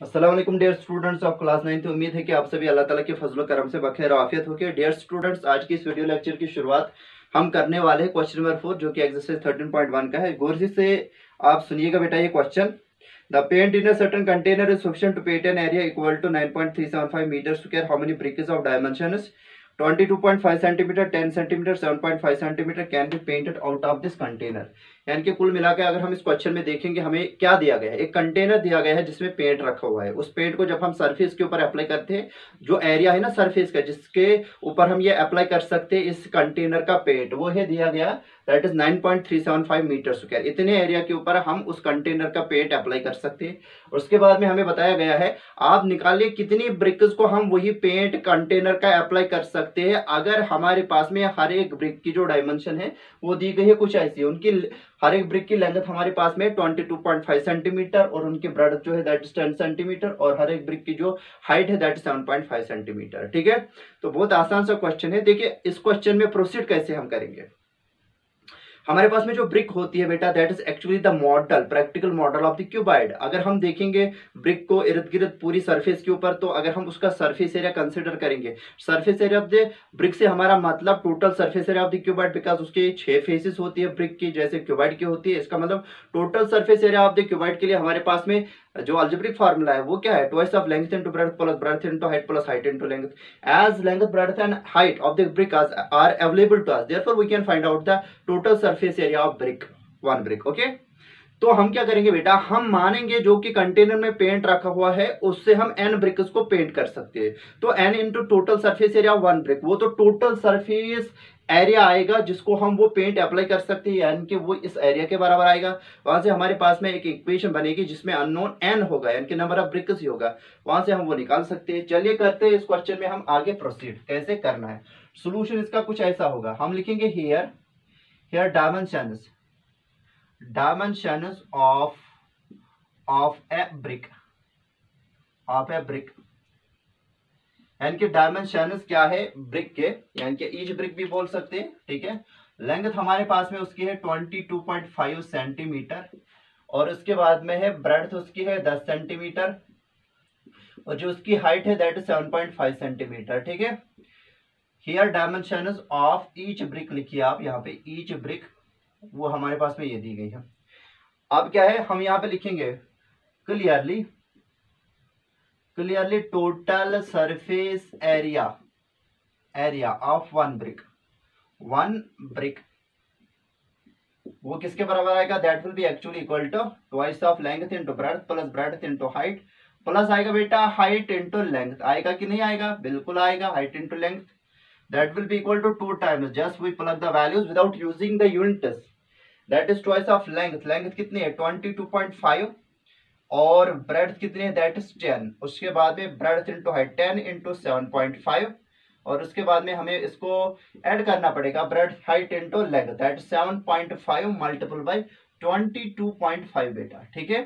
अस्सलाम वालेकुम dear students of class 9। उम्मीद है कि आप सभी अल्लाह ताला के फजल करम से बखैर आफियत होके। डियर स्टूडेंट्स, आज की इस वीडियो लेक्चर की शुरुआत हम करने वाले हैं क्वेश्चन नंबर 4 जो कि एक्सरसाइज 13.1 का है। गौर से आप सुनिएगा बेटा ये question. The paint in a certain container is sufficient to paint an area equal to 9.375 metre square. How many bricks of dimensions 22.5 centimetre, 10 centimetre, 7.5 centimetre can be painted out of this container. यानी कि कुल मिलाकर अगर हम इस question में देखेंगे, हमें क्या दिया गया है, एक कंटेनर दिया गया है जिसमें पेंट रखा हुआ है। उस पेंट को जब हम सरफेस के ऊपर अप्लाई करते हैं, जो एरिया है ना सरफेस का जिसके ऊपर हम ये अप्लाई कर सकते हैं इस कंटेनर का पेंट, वो है दिया गया, दैट इज 9.375 मीटर स्क्वायर। इतने एरिया के ऊपर हम उस कंटेनर का पेंट अप्लाई कर सकते हैं। और उसके बाद में हमें बताया गया है, आप निकालिए कितनी ब्रिक्स को हम वही पेंट कंटेनर का अप्लाई कर सकते हैं अगर हमारे पास में हर एक ब्रिक की जो डायमेंशन है वो दी गई है कुछ ऐसी। उनकी हर एक ब्रिक की लेंथ हमारे पास में 22.5 सेंटीमीटर और उनकी ब्रेड्थ जो है दैट इज 10 सेंटीमीटर और हर एक ब्रिक की जो हाइट है दैट इज 7.5 सेंटीमीटर। ठीक है, तो बहुत आसान सा क्वेश्चन है। देखिए इस क्वेश्चन में प्रोसीड कैसे हम करेंगे। हमारे पास में जो ब्रिक होती है बेटा, that is actually the model, practical model of the cuboid. अगर हम देखेंगे ब्रिक को इर्द गिर्द पूरी सरफेस के ऊपर, तो अगर हम उसका सरफेस एरिया कंसीडर करेंगे, surface area of the brick से हमारा मतलब total surface area of the cuboid, because उसके 6 फेसेस होती है ब्रिक की जैसे क्यूबाइड की होती है। इसका मतलब total surface area of the cuboid के लिए हमारे पास में जो अलजेब्रिक फार्मूला है वो क्या है, twice of length into breadth plus breadth into height plus height into length. As length, breadth and height of the brick are available to us, therefore we can find out the total surface area of brick, one brick. Okay, तो हम क्या करेंगे बेटा, हम मानेंगे जो कि container में पेंट रखा हुआ है उससे हम n ब्रिक्स को पेंट कर सकते हैं। तो n into total surface area one brick, वो तो टोटल सरफेस एरिया आएगा जिसको हम वो पेंट अप्लाई कर सकते हैं, यानी कि वो इस एरिया के बराबर आएगा। वहां से हमारे पास में एक इक्वेशन बनेगी जिसमें अननोन n होगा, यानी कि नंबर ऑफ ब्रिक्स ही होगा, वहां से हम वो निकाल सकते हैं। चलिए करते हैं इस क्वेश्चन में हम आगे प्रोसीड कैसे करना है। सोल्यूशन इसका कुछ ऐसा होगा, हम लिखेंगे here here dimensions of a brick यानी कि डायमेंशंस क्या है ब्रिक के, यानी कि ईच ब्रिक भी बोल सकते हैं। ठीक है, लेंथ हमारे पास में उसकी है 22.5 सेंटीमीटर और उसके बाद में है ब्रेड्थ उसकी है 10 सेंटीमीटर और जो उसकी हाइट है दैट इज 7.5 सेंटीमीटर। ठीक है, here dimensions of each brick लिखिए आप यहाँ पे, ईच ब्रिक वो हमारे पास में ये दी गई है। अब क्या है, हम यहाँ पे लिखेंगे clearly total surface area of one brick वो किसके बराबर आएगा, that will be actually equal to twice of length into breadth plus breadth into height plus आएगा बेटा हाइट इनटू लेंथ। आएगा कि नहीं आएगा, बिल्कुल आएगा, height into length that will be equal to 2 times, just we plug the values without using the units, that is twice of length कितनी है 22.5 और ब्रेड्थ कितनी है दैट इज 10। उसके बाद में ब्रेड्थ इनटू हाइट 10 इंटू 7.5 और उसके बाद में हमें इसको ऐड करना पड़ेगा breadth height into length that 7.5 multiple bye 22.5 बेटा। ठीक है,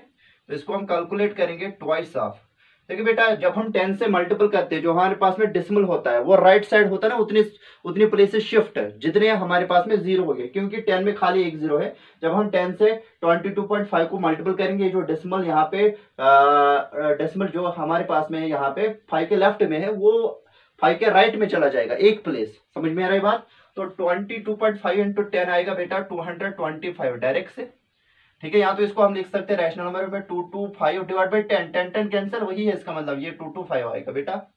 तो इसको हम कैलकुलेट करेंगे ट्वाइस ऑफ। देखिए बेटा, जब हम 10 से मल्टीपल करते हैं जो हमारे पास में डिसिमल होता है वो राइट साइड होता है ना, उतनी प्लेसेस शिफ्ट है जितने हमारे पास में जीरो हो गए, क्योंकि 10 में खाली एक जीरो है। जब हम 10 से 22.5 को मल्टीपल करेंगे, जो डेसिमल यहाँ पे डेसिमल जो हमारे पास में यहाँ पे 5 के लेफ्ट में है वो 5 के राइट में चला जाएगा एक प्लेस। समझ में आ रहा है बात, तो 22.5 इंटू 10 आएगा बेटा 225 डायरेक्ट से। ठीक है, यहाँ तो इसको हम लिख सकते हैं रैशनल नंबर में 225 डिवाइड बाई 10, 10 कैंसिल वही है, इसका मतलब ये 225 आएगा बेटा।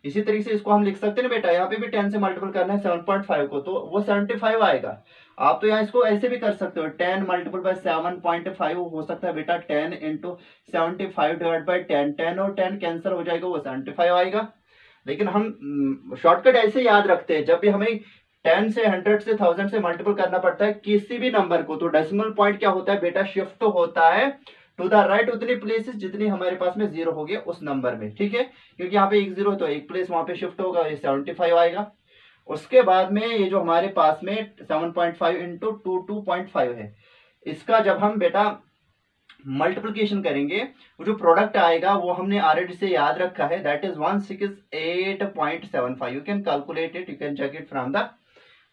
इसी तरीके से इसको हम लिख सकते हैं ना बेटा, यहाँ पे भी 10 से मल्टीपल करना है 7.5 को तो वो 75 आएगा। आप तो यहाँ इसको ऐसे भी कर सकते हो, 10 मल्टीपल बाय 7.5 हो सकता है बेटा 10 इंटू 75 डिवाइड बाई 10, 10 और 10 कैंसिल हो जाएगा वो 75 आएगा। लेकिन हम शॉर्टकट ऐसे याद रखते हैं, जब भी हमें 10 से 100 से 1000 से मल्टीपल करना पड़ता है किसी भी नंबर को, तो डेसिमल पॉइंट क्या होता है बेटा, शिफ्ट होता है टू द राइट उतनी प्लेसेस जितनी हमारे पास में जीरो हो गया उस नंबर में। ठीक है, क्योंकि यहाँ पे एक जीरो है तो एक प्लेस वहां पे शिफ्ट होगा, ये 75 आएगा। उसके बाद में ये जो हमारे पास में 7.5 इंटू 22.5 है, इसका जब हम बेटा मल्टीप्लिकेशन करेंगे वो जो प्रोडक्ट आएगा वो हमने ऑलरेडी से याद रखा है, that is 168.75। You can calculate it, you can check it from the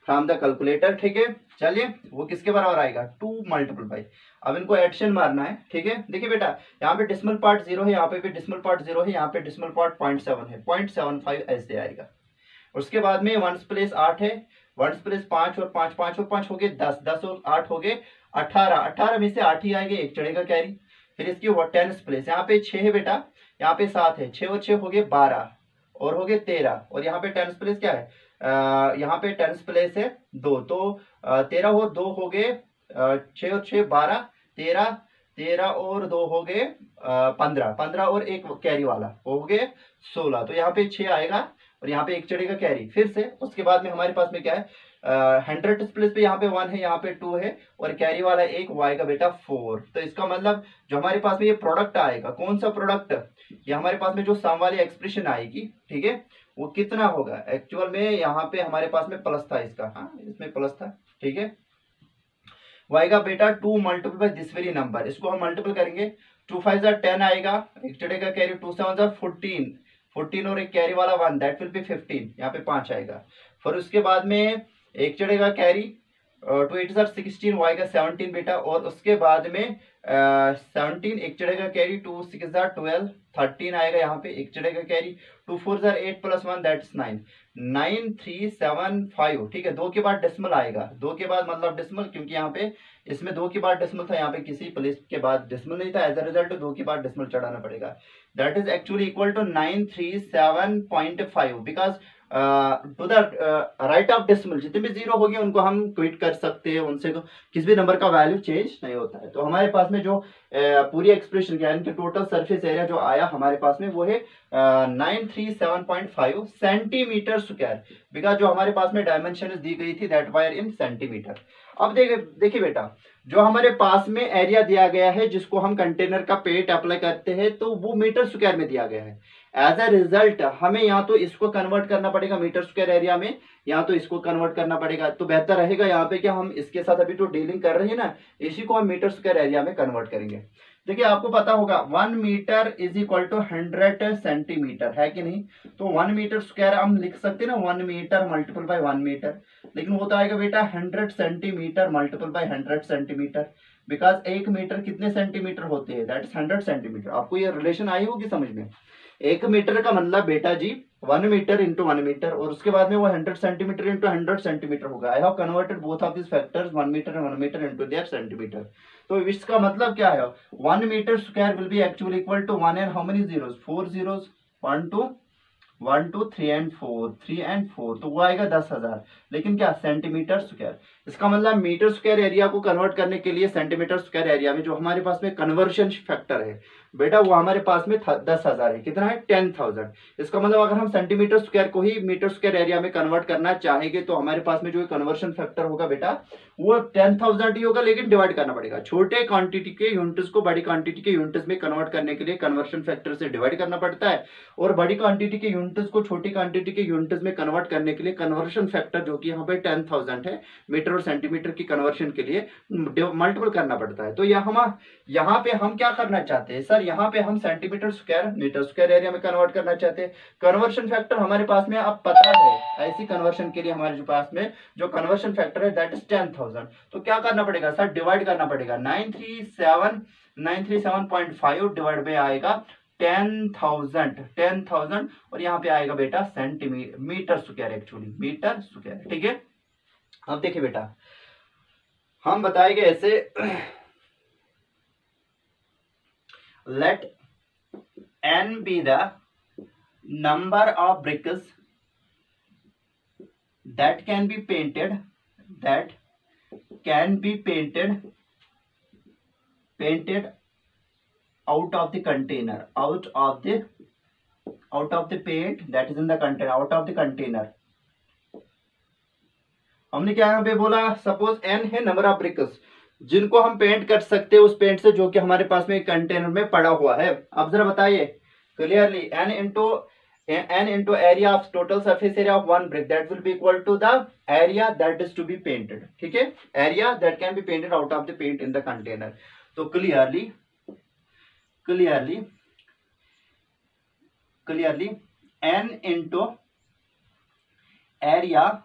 from the calculator, ठीक है। चलिए वो किसके बराबर आएगा, 2 मल्टीपल बाई, अब इनको एडिशन मारना है, ठीक है। देखिए बेटा यहाँ पे डिस्मल पार्ट 0 है, यहाँ पे भी डिस्मल पार्ट 0 है, यहाँ पे डिस्मल पार्ट 0.7 है, 0.75 ऐसे आएगा। उसके बाद में 1 प्लेस 8 है, 1 प्लेस 5 और 5, 5 और 5 हो गए 10, 10 और 8 हो गए 18, 18 में से 8 ही आएंगे, एक चढ़ेगा कैरी। फिर इसकी 10 प्लेस, यहाँ पे 6 है बेटा, यहाँ पे 7 है, 6 और 6 हो गए 12 और हो गए 13, और यहाँ पे 10 प्लेस क्या है, यहाँ पे 10 प्लेस है 2, तो 13 और 2 हो गए 6 और 6 12, 13, 13 और 2 हो गए 15, 15 और एक कैरी वाला हो गए 16, तो यहाँ पे 6 आएगा और यहाँ पे एक चढ़ेगा कैरी फिर से। उसके बाद में हमारे पास में क्या है, 100 प्लेस पे यहाँ पे 1 है, यहाँ पे 2 है और कैरी वाला एक, वो आएगा बेटा 4। तो इसका मतलब जो हमारे पास में ये प्रोडक्ट आएगा, कौन सा प्रोडक्ट, ये हमारे पास में जो साम वाली एक्सप्रेशन आएगी, ठीक है, वो कितना होगा। एक्चुअल में यहाँ पे हमारे पास में प्लस था इसका, हाँ इसमें प्लस था, ठीक है। वो आएगा बेटा 2 multiple by this very number, इसको हम मल्टीपल करेंगे, 2 5 10 आएगा, एक चढ़ेगा कैरी, 2 7 14, 14 और एक कैरी वाला 1, दैट विल बी 15, यहाँ पे 5 आएगा। फिर उसके बाद में एक चढ़ेगा कैरी, 2 8 16, वो आएगा 17 बेटा, और उसके बाद में 17 एक चढ़ेगा कैरी, 2 6 12, 13 आएगा, यहाँ पे एक चढ़ेगा कैरी, 2 4 8 प्लस 1 दैट इज 9, 9 3 7 5, ठीक है। 2 के बाद डेसिमल आएगा, 2 के बाद मतलब डेसिमल, क्योंकि यहाँ पे इसमें 2 के बाद डेसिमल था, यहाँ पे किसी प्लेस के बाद डेसिमल नहीं था, एज अ रिजल्ट 2 के बाद डेसिमल चढ़ाना पड़ेगा। That is actually equal to 937.5, because to the right of decimal जितने भी जीरो हो गए उनको हम क्विट कर सकते हैं, उनसे तो किसी भी नंबर का वैल्यू चेंज नहीं होता है। तो हमारे पास में जो पूरी एक्सप्रेशन यानी कि टोटल सरफेस एरिया जो आया हमारे पास में वो है 937.5 सेंटीमीटर स्क्वायर, बिकॉज जो हमारे पास में डायमेंशन दी गई थी दैट वायर इन सेंटीमीटर। अब देखिए बेटा जो हमारे पास में एरिया दिया गया है जिसको हम कंटेनर का पेट अप्लाई करते हैं तो वो मीटर स्क्वायर में दिया गया है। एज अ रिजल्ट हमें यहाँ तो इसको कन्वर्ट करना पड़ेगा मीटर स्क्वायर एरिया में, यहाँ तो इसको कन्वर्ट करना पड़ेगा, तो बेहतर रहेगा यहाँ पे क्या हम इसके साथ अभी तो डीलिंग कर रहे हैं ना, इसी को हम मीटर स्क्वायर एरिया में कन्वर्ट करेंगे। देखिए आपको पता होगा 1 metre is equal to 100 centimetre, है कि नहीं। तो 1 मीटर स्क्वायर हम लिख सकते हैं ना, 1 मीटर मल्टीपल बाय 1 मीटर, लेकिन वो तो आएगा बेटा 100 centimetre multiple by 100 centimetre, because 1 metre कितने सेंटीमीटर होते हैं, दैट इज 100 सेंटीमीटर। आपको ये रिलेशन आई होगी समझ में। 1 मीटर का मतलब बेटा जी 1 मीटर इंटू 1 मीटर, और उसके बाद में वो 100 सेंटीमीटर इंटू 100 सेंटीमीटर होगा। I have converted both of this factors 1 metre and 1 metre into their centimetre. तो इसका मतलब क्या है, 1 metre square will be actually equal to 1 and how many zeros, 4 zeros, 1 2 3 and 4, 3 and 4, तो वो आएगा 10,000, लेकिन क्या सेंटीमीटर स्क्वायर। इसका मतलब मीटर स्क्वायर एरिया को कन्वर्ट करने के लिए सेंटीमीटर स्क्वायर एरिया में जो हमारे पास में कन्वर्शन फैक्टर है बेटा वो हमारे पास में 10,000 है, कितना है 10,000। इसका मतलब अगर हम सेंटीमीटर स्क्वायर को ही मीटर स्क्वायर एरिया में कन्वर्ट करना चाहेंगे तो हमारे पास में जो कन्वर्शन फैक्टर होगा बेटा वो 10,000 ही होगा, लेकिन डिवाइड करना पड़ेगा। छोटे क्वांटिटी के यूनिट्स को बड़ी क्वांटिटी के यूनिट्स में कन्वर्ट करने के लिए कन्वर्शन फैक्टर से डिवाइड करना पड़ता है, और बड़ी क्वांटिटी के यूनिट्स को छोटी क्वांटिटी के यूनिट्स में कन्वर्ट करने के लिए कन्वर्शन फैक्टर जो कि यहाँ पे 10,000 है मीटर और सेंटीमीटर की कन्वर्शन के लिए मल्टीपल करना पड़ता है। तो यहाँ पे हम क्या करना चाहते हैं सर, यहाँ पे हम centimetre square metre square area में कन्वर्ट करना चाहते हैं। कन्वर्शन फैक्टर हमारे पास में अब पता है, ऐसी कन्वर्शन के लिए हमारे पास में जो कन्वर्शन फैक्टर है दैट इज 10,000। तो क्या करना पड़ेगा सर, डिवाइड करना पड़ेगा, 937.5 डिवाइड बाय आएगा 10,000 और यहाँ पे आएगा बेटा centimetre, metre square, actually metre square, ठीक है। अब देखिए बेटा हम बताएंगे ऐसे, let n be the number of bricks that can be painted out of the container, out of the paint that is in the container, out of the container। हमने क्या यहाँ पे बोला, सपोज n है नंबर ऑफ ब्रिक्स जिनको हम paint कर सकते हैं उस पेंट से जो कि हमारे पास में कंटेनर में पड़ा हुआ है। अब जरा बताइए clearly, n into area of total surface area of 1 brick that will be equal to the area that is to be painted, ठीक है, area that can be painted out of the paint in the container। तो clearly n into area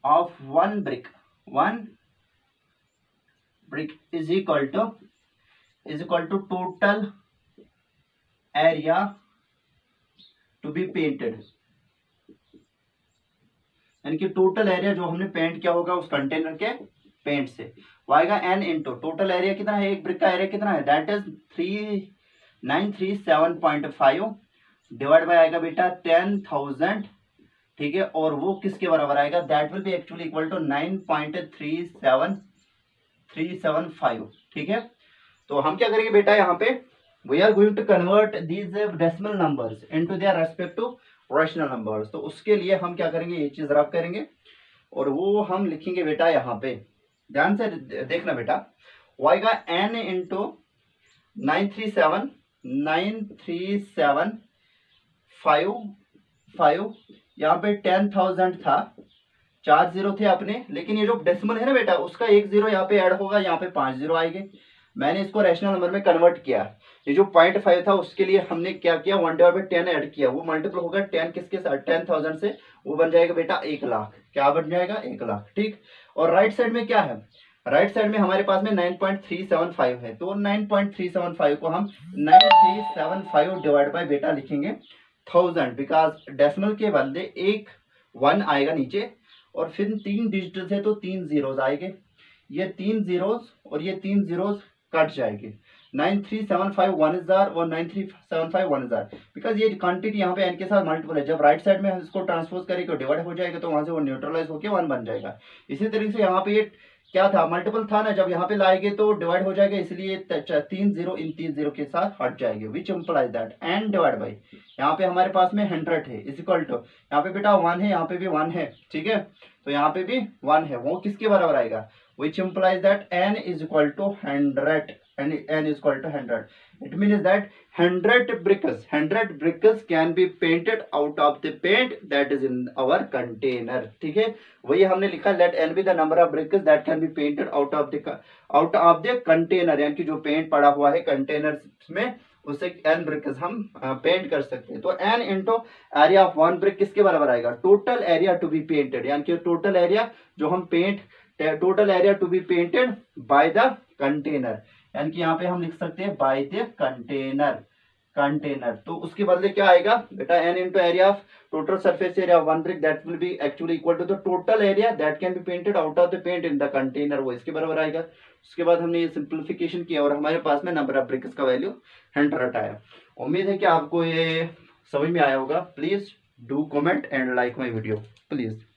of one brick is equal to total area to be painted, यानी कि total area जो हमने paint किया होगा उस कंटेनर के paint से, वो आएगा n इंटू टोटल एरिया कितना है, एक ब्रिक का एरिया कितना है, दैट इज 3937.5 डिवाइड बाय आएगा बेटा 10,000, ठीक है, और वो किसके बराबर आएगा, that will be actually equal to 9.375, ठीक है। तो हम क्या करेंगे बेटा, यहाँ पे we are going to convert these decimal numbers into their respective rational numbers. तो उसके लिए हम क्या करेंगे, ये चीज रब करेंगे और वो हम लिखेंगे बेटा यहाँ पे, ध्यान से देखना बेटा, वो आएगा n इंटू 937.5 यहाँ पे 10,000 था, 4 जीरो थे अपने, लेकिन ये जो डेसिमल है ना बेटा, उसका एक जीरो यहाँ पे ऐड होगा, यहाँ पे 5 जीरो आएंगे। मैंने इसको रैशनल नंबर में कन्वर्ट किया। ये जो 0.5 था उसके लिए हमने क्या किया, 1/10 ऐड किया, वो मल्टीपल होगा 10 किसके साथ, 10,000 से, वो बन जाएगा बेटा 1 लाख। क्या बन जाएगा, 1 लाख, ठीक। और राइट साइड में क्या है, राइट साइड में हमारे पास में 9.375 है, तो 9.375 को हम 9375 डिवाइड बाय बेटा लिखेंगे 1000, बिकॉज डेसिमल के बदले एक 1 आएगा नीचे और फिर 3 डिजिट है तो 3 जीरोज आएंगे, ये 3 जीरोज और ये 3 जीरोज कट जाएंगे, 9375 1000 और 9375 1000, बिकॉज ये क्वांटिटी यहाँ पे n के साथ मल्टीपल है, जब राइट साइड में हम इसको ट्रांसपोज करेंगे डिवाइड हो जाएगा तो वहां से वो न्यूट्रलाइज होकर 1 बन जाएगा। इसी तरीके से यहाँ पे ये क्या था, मल्टीपल था ना, जब यहाँ पे लाएंगे तो डिवाइड हो जाएगा, इसलिए 3 जीरो इन 3 जीरो के साथ हट जाएंगे, which implies that n divide by, यहाँ पे हमारे पास में 100 है, इज इक्वल टू, यहाँ पे बेटा 1 है, यहाँ पे भी 1 है, ठीक है, तो यहाँ पे भी 1 है, वो किसके बराबर आएगा, which implies that n is equal to 100 and n is equal to 100. It means that 100 bricks can be painted out of the paint that is in our container, ठीक है, वही हमने लिखा, let n be the number of bricks that can be painted out of the container, यानी कि जो paint पड़ा हुआ है कंटेनर में उससे n ब्रिक्स हम पेंट कर सकते हैं। तो n into area of one brick किसके बराबर आएगा, total area to be painted, यानी कि टोटल एरिया जो हम paint, total area to be painted by the container, यानी कि यहाँ पे हम लिख सकते हैं बाय द कंटेनर। तो उसके बदले क्या आएगा बेटा, n into area of total surface area of one brick that will be actually equal to the total area that can be painted out of the paint in the container, वो इसके बराबर आएगा। उसके बाद हमने ये सिंप्लीफिकेशन किया और हमारे पास में नंबर ऑफ ब्रिक्स का वैल्यू 100 आया। उम्मीद है कि आपको ये समझ में आया होगा। Please do comment and like my video please.